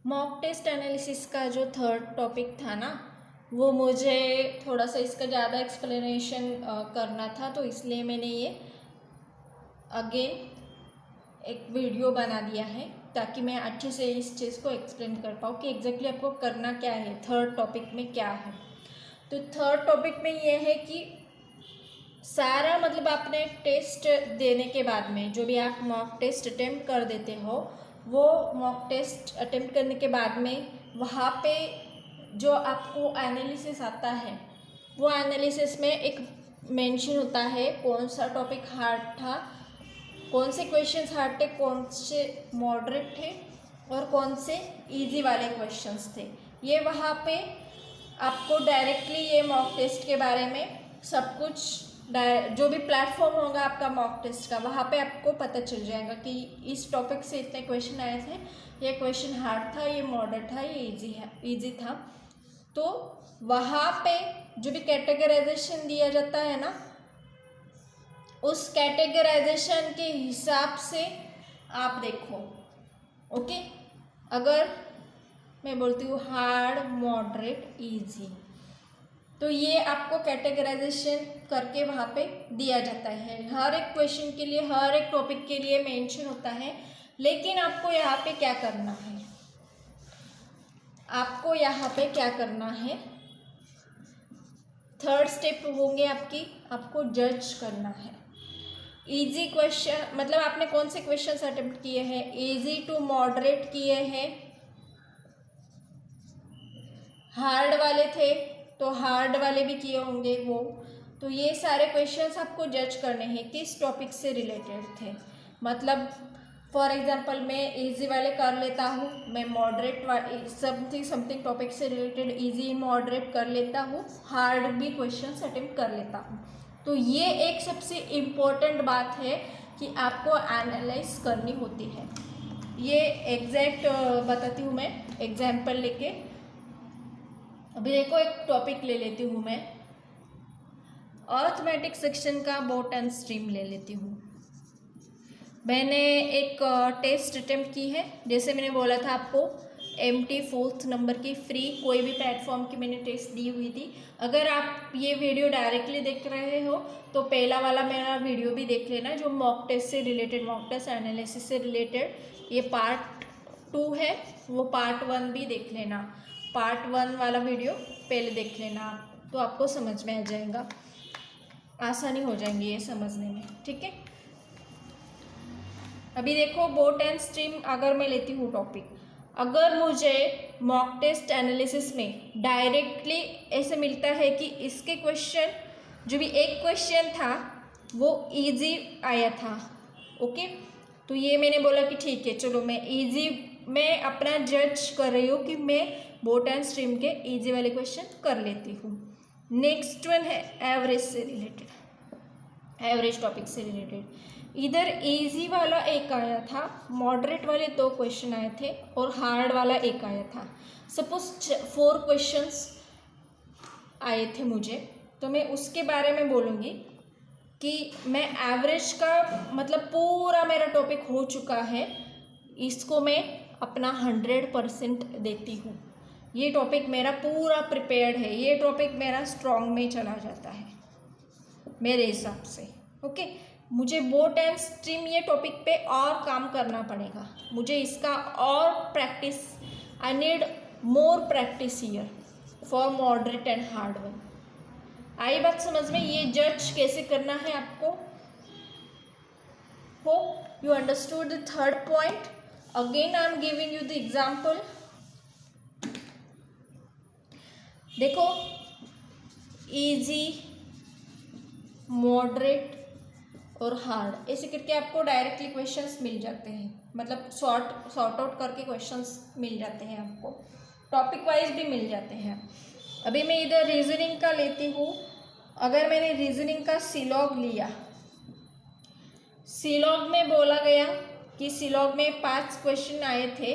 Mock test analysis का जो third topic था ना, वो मुझे थोड़ा सा इसका ज़्यादा एक्सप्लेनेशन करना था, तो इसलिए मैंने ये अगेन एक वीडियो बना दिया है ताकि मैं अच्छे से इस चीज़ को एक्सप्लेन कर पाऊँ कि एग्जैक्टली आपको करना क्या है, थर्ड टॉपिक में क्या है। तो थर्ड टॉपिक में ये है कि सारा मतलब आपने टेस्ट देने के बाद में जो भी आप मॉक टेस्ट अटेम्प्ट कर देते हो, वो मॉक टेस्ट अटेम्प्ट करने के बाद में वहाँ पे जो आपको एनालिसिस आता है, वो एनालिसिस में एक मेंशन होता है कौन सा टॉपिक हार्ड था, कौन से क्वेश्चंस हार्ड थे, कौन से मॉडरेट थे और कौन से इजी वाले क्वेश्चंस थे। ये वहाँ पे आपको डायरेक्टली ये मॉक टेस्ट के बारे में सब कुछ जो भी प्लेटफॉर्म होगा आपका मॉक टेस्ट का, वहाँ पे आपको पता चल जाएगा कि इस टॉपिक से इतने क्वेश्चन आए थे, ये क्वेश्चन हार्ड था, ये मॉडरेट था, ये इजी था। तो वहाँ पे जो भी कैटेगराइजेशन दिया जाता है ना, उस कैटेगराइजेशन के हिसाब से आप देखो। ओके, अगर मैं बोलती हूँ हार्ड, मॉडरेट, इजी, तो ये आपको कैटेगराइजेशन करके वहाँ पे दिया जाता है। हर एक क्वेश्चन के लिए, हर एक टॉपिक के लिए मेंशन होता है। लेकिन आपको यहाँ पे क्या करना है, आपको यहाँ पे क्या करना है, थर्ड स्टेप होंगे आपको जज करना है। इजी क्वेश्चन मतलब आपने कौन से क्वेश्चन अटेम्प्ट किए हैं, इजी टू मॉडरेट किए हैं, हार्ड वाले थे तो हार्ड वाले भी किए होंगे वो। तो ये सारे क्वेश्चंस आपको जज करने हैं किस टॉपिक से रिलेटेड थे। मतलब फॉर एग्जांपल मैं इजी वाले कर लेता हूँ, मैं मॉडरेट समथिंग टॉपिक से रिलेटेड इजी मॉडरेट कर लेता हूँ, हार्ड भी क्वेश्चंस अटेम्प्ट कर लेता हूँ। तो ये एक सबसे इम्पोर्टेंट बात है कि आपको एनालाइज करनी होती है। ये एग्जैक्ट बताती हूँ मैं एग्जाम्पल लेके। अभी देखो एक टॉपिक ले लेती हूँ मैं, अर्थमेटिक सेक्शन का बोट एंड स्ट्रीम ले लेती हूँ। मैंने एक टेस्ट अटेम्प्ट की है, जैसे मैंने बोला था आपको MT 4th नंबर की फ्री कोई भी प्लेटफॉर्म की मैंने टेस्ट दी हुई थी। अगर आप ये वीडियो डायरेक्टली देख रहे हो तो पहला वाला मेरा वीडियो भी देख लेना, जो मॉक टेस्ट से रिलेटेड, मॉक टेस्ट एनालिसिस से रिलेटेड, ये पार्ट 2 है, वो पार्ट 1 भी देख लेना। पार्ट 1 वाला वीडियो पहले देख लेना, तो आपको समझ में आ जाएगा, आसानी हो जाएंगी ये समझने में। ठीक है, अभी देखो बोट एंड स्ट्रीम अगर मैं लेती हूँ टॉपिक, अगर मुझे मॉक टेस्ट एनालिसिस में डायरेक्टली ऐसे मिलता है कि इसके क्वेश्चन, जो भी एक क्वेश्चन था वो इजी आया था, ओके, तो ये मैंने बोला कि ठीक है चलो मैं इजी, मैं अपना जज कर रही हूँ कि मैं बोट एंड स्ट्रीम के इजी वाले क्वेश्चन कर लेती हूँ। नेक्स्ट वन है एवरेज से रिलेटेड, एवरेज टॉपिक से रिलेटेड। इधर इजी वाला एक आया था, मॉडरेट वाले 2 क्वेश्चन आए थे और हार्ड वाला एक आया था। सपोज 4 क्वेश्चंस आए थे मुझे, तो मैं उसके बारे में बोलूँगी कि मैं एवरेज का मतलब पूरा मेरा टॉपिक हो चुका है, इसको मैं अपना 100% देती हूँ। ये टॉपिक मेरा पूरा प्रिपेयर्ड है, ये टॉपिक मेरा स्ट्रॉन्ग में चला जाता है मेरे हिसाब से। ओके, मुझे बोट एंड स्ट्रीम ये टॉपिक पे और काम करना पड़ेगा, मुझे इसका और practice, I need more practice here for moderate and hard one. आई बात समझ में, ये जज कैसे करना है आपको। Hope you understood the third point. Again I am giving you the example. देखो इजी, मॉडरेट और हार्ड ऐसे करके आपको डायरेक्टली क्वेश्चंस मिल जाते हैं, मतलब सॉर्ट आउट करके क्वेश्चंस मिल जाते हैं आपको, टॉपिक वाइज भी मिल जाते हैं। अभी मैं इधर रीजनिंग का लेती हूँ। अगर मैंने रीजनिंग का सीलॉग लिया, सीलॉग में बोला गया कि सीलॉग में 5 क्वेश्चन आए थे,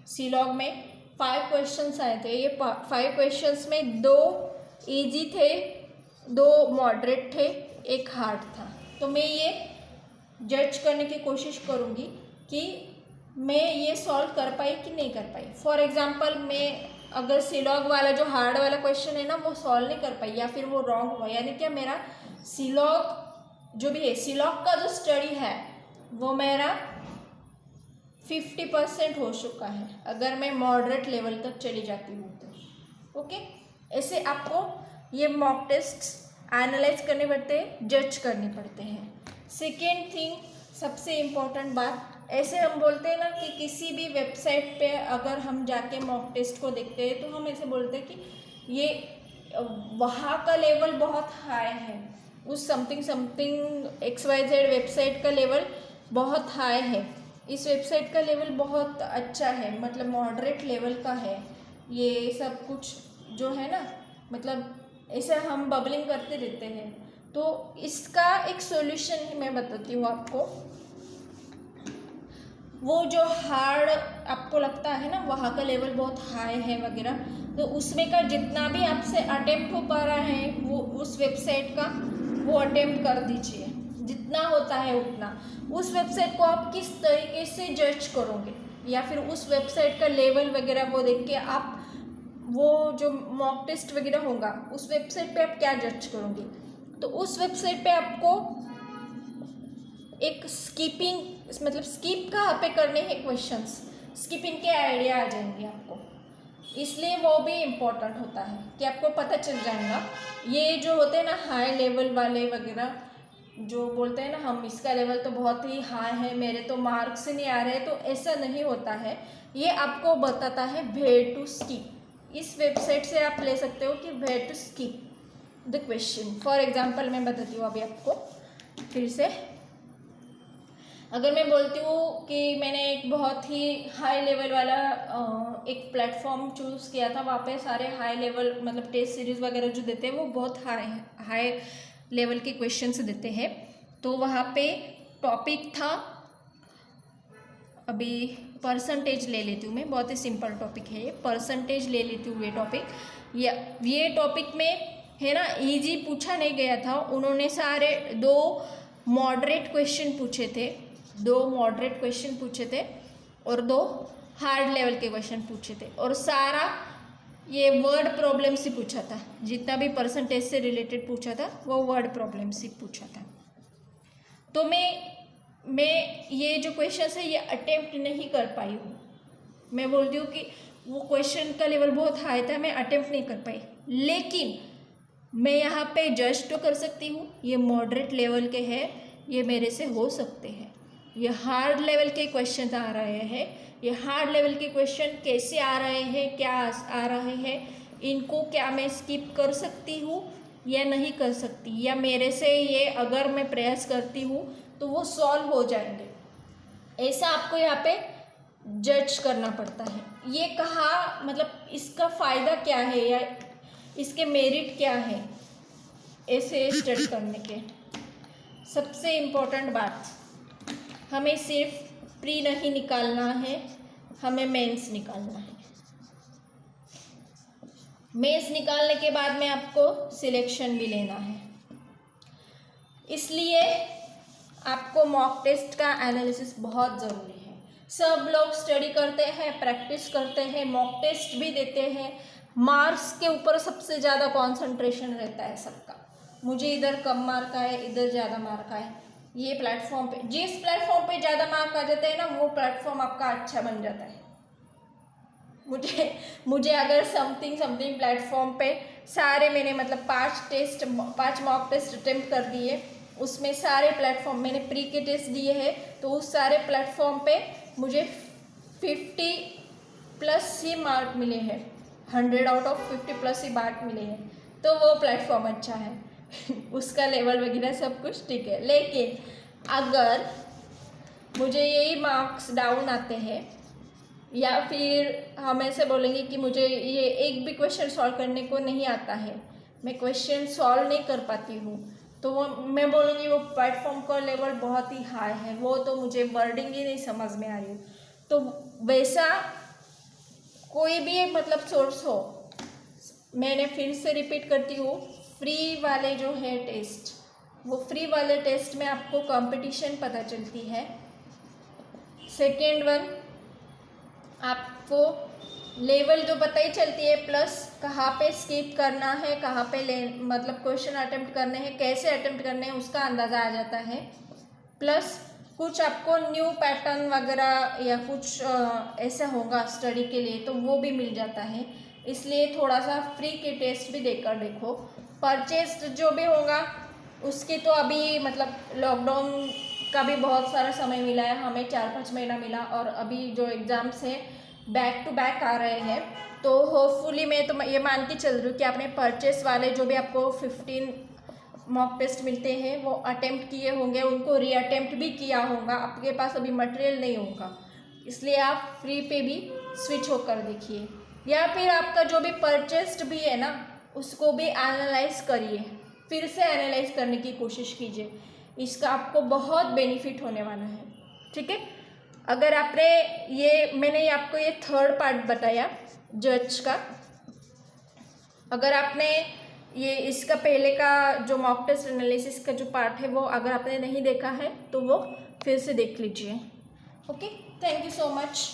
सीलॉग में 5 क्वेश्चंस आए थे। ये 5 क्वेश्चंस में 2 इजी थे, 2 मॉडरेट थे, एक हार्ड था। तो मैं ये जज करने की कोशिश करूँगी कि मैं ये सॉल्व कर पाई कि नहीं कर पाई। फॉर एग्जांपल मैं अगर सिलॉग वाला जो हार्ड वाला क्वेश्चन है ना वो सॉल्व नहीं कर पाई या फिर वो रॉन्ग हुआ, यानी क्या मेरा सिलॉग जो भी है, सिलॉग का जो स्टडी है वो मेरा 50% हो चुका है अगर मैं मॉडरेट लेवल तक चली जाती हूँ तो। ओके, ऐसे आपको ये मॉक टेस्ट एनालाइज करने पड़ते हैं, जज करने पड़ते हैं। सेकेंड थिंग, सबसे इम्पोर्टेंट बात, ऐसे हम बोलते हैं ना कि किसी भी वेबसाइट पे अगर हम जाके मॉक टेस्ट को देखते हैं तो हम ऐसे बोलते हैं कि ये वहाँ का लेवल बहुत हाई है, उस समथिंग XYZ वेबसाइट का लेवल बहुत हाई है, इस वेबसाइट का लेवल बहुत अच्छा है, मतलब मॉडरेट लेवल का है, ये सब कुछ जो है ना, मतलब ऐसे हम बबलिंग करते रहते हैं। तो इसका एक सॉल्यूशन ही मैं बताती हूँ आपको। वो जो हार्ड आपको लगता है ना वहाँ का लेवल बहुत हाई है वगैरह, तो उसमें का जितना भी आपसे अटेम्प्ट हो पा रहा है वो उस वेबसाइट का वो अटेम्प्ट कर दीजिए, जितना होता है उतना। उस वेबसाइट को आप किस तरीके से जज करोगे या फिर उस वेबसाइट का लेवल वगैरह वो देख के आप वो जो मॉक टेस्ट वगैरह होगा उस वेबसाइट पे आप क्या जज करोगे। तो उस वेबसाइट पे आपको एक स्किपिंग, मतलब स्किप कहाँ पे करने हैं क्वेश्चंस, स्किपिंग के आइडिया आ जाएंगे आपको, इसलिए वो भी इम्पोर्टेंट होता है कि आपको पता चल जाएगा। ये जो होते हैं ना हाई लेवल वाले वगैरह जो बोलते हैं ना हम इसका लेवल तो बहुत ही हाई है, मेरे तो मार्क्स नहीं आ रहे, तो ऐसा नहीं होता है। ये आपको बताता है वेयर टू स्किप। इस वेबसाइट से आप ले सकते हो कि where to skip the question. For example मैं बताती हूँ अभी आपको फिर से। अगर मैं बोलती हूँ कि मैंने एक बहुत ही हाई लेवल वाला एक प्लेटफॉर्म चूज़ किया था, वहाँ पे सारे हाई लेवल मतलब टेस्ट सीरीज़ वगैरह जो देते हैं वो बहुत हाई लेवल के क्वेश्चंस देते हैं। तो वहाँ पे टॉपिक था, अभी परसेंटेज ले लेती हूँ मैं, बहुत ही सिंपल टॉपिक है ये, परसेंटेज ले लेती हूँ ये टॉपिक। ये टॉपिक में है ना इजी पूछा नहीं गया था, उन्होंने सारे दो मॉडरेट क्वेश्चन पूछे थे और दो हार्ड लेवल के क्वेश्चन पूछे थे, और सारा ये वर्ड प्रॉब्लम से पूछा था, जितना भी परसेंटेज से रिलेटेड पूछा था वो वर्ड प्रॉब्लम से पूछा था। तो मैं ये जो क्वेश्चन है ये अटेम्प्ट नहीं कर पाई हूँ। मैं बोलती हूँ कि वो क्वेश्चन का लेवल बहुत हाई था, मैं अटेम्प्ट नहीं कर पाई, लेकिन मैं यहाँ पे जज तो कर सकती हूँ ये मॉडरेट लेवल के हैं, ये मेरे से हो सकते हैं। ये हार्ड लेवल के क्वेश्चन आ रहे हैं, ये हार्ड लेवल के क्वेश्चन कैसे आ रहे हैं, क्या आ रहे हैं, इनको क्या मैं स्किप कर सकती हूँ या नहीं कर सकती, या मेरे से ये अगर मैं प्रयास करती हूँ तो वो सॉल्व हो जाएंगे। ऐसा आपको यहाँ पे जज करना पड़ता है। ये कहा मतलब इसका फ़ायदा क्या है या इसके मेरिट क्या है ऐसे स्टडी करने के। सबसे इम्पोर्टेंट बात, हमें सिर्फ प्री नहीं निकालना है, हमें मेंस निकालना है। मेंस निकालने के बाद में आपको सिलेक्शन भी लेना है, इसलिए आपको मॉक टेस्ट का एनालिसिस बहुत ज़रूरी है। सब लोग स्टडी करते हैं, प्रैक्टिस करते हैं, मॉक टेस्ट भी देते हैं, मार्क्स के ऊपर सबसे ज़्यादा कंसंट्रेशन रहता है सबका, मुझे इधर कम मार्क आए, इधर ज़्यादा मार्क आए। ये प्लेटफॉर्म पे जिस प्लेटफॉर्म पे ज़्यादा मार्क आ जाते हैं ना वो प्लेटफॉर्म आपका अच्छा बन जाता है। मुझे अगर समथिंग प्लेटफॉर्म पे सारे मैंने मतलब 5 मॉक टेस्ट अटेम्प्ट कर दिए, उसमें सारे प्लेटफॉर्म मैंने प्री के टेस्ट दिए हैं, तो उस सारे प्लेटफॉर्म पे मुझे 50+ ही मार्क मिले हैं, 100 आउट ऑफ 50+ ही मार्क मिले हैं, तो वो प्लेटफॉर्म अच्छा है उसका लेवल वगैरह सब कुछ ठीक है। लेकिन अगर मुझे यही मार्क्स डाउन आते हैं या फिर हम ऐसे बोलेंगे कि मुझे ये एक भी क्वेश्चन सॉल्व करने को नहीं आता है, मैं क्वेश्चन सॉल्व नहीं कर पाती हूँ, तो वो मैं बोलूँगी वो प्लेटफॉर्म का लेवल बहुत ही हाई है, वो तो मुझे वर्डिंग ही नहीं समझ में आ रही। तो वैसा कोई भी मतलब सोर्स हो, मैंने फिर से रिपीट करती हूँ, फ्री वाले जो है टेस्ट, वो फ्री वाले टेस्ट में आपको कंपटीशन पता चलती है। सेकेंड वन आपको लेवल जो पता ही चलती है, प्लस कहाँ पे स्किप करना है, कहाँ पे मतलब क्वेश्चन अटेम्प्ट करने हैं, कैसे अटेम्प्ट करने हैं, उसका अंदाज़ा आ जाता है। प्लस कुछ आपको न्यू पैटर्न वगैरह या कुछ ऐसा होगा स्टडी के लिए तो वो भी मिल जाता है। इसलिए थोड़ा सा फ्री के टेस्ट भी देकर देखो। परचेज जो भी होगा उसकी तो अभी मतलब लॉकडाउन का भी बहुत सारा समय मिला है हमें, 4-5 महीना मिला, और अभी जो एग्ज़ाम्स है बैक टू बैक आ रहे हैं, तो होपफुली मैं तो ये मान के चल रही हूँ कि आपने परचेस वाले जो भी आपको 15 मॉक टेस्ट मिलते हैं वो अटेम्प्ट किए होंगे, उनको रीअटेम्प्ट भी किया होगा। आपके पास अभी मटेरियल नहीं होगा, इसलिए आप फ्री पे भी स्विच होकर देखिए, या फिर आपका जो भी परचेस्ड भी है ना उसको भी एनालाइज करिए, फिर से एनालाइज करने की कोशिश कीजिए। इसका आपको बहुत बेनिफिट होने वाला है, ठीक है। अगर आपने मैंने आपको ये थर्ड पार्ट बताया जज का, अगर आपने ये इसका पहले का जो मॉक टेस्ट एनालिसिस का जो पार्ट है वो अगर आपने नहीं देखा है तो वो फिर से देख लीजिए। Okay, thank you so much.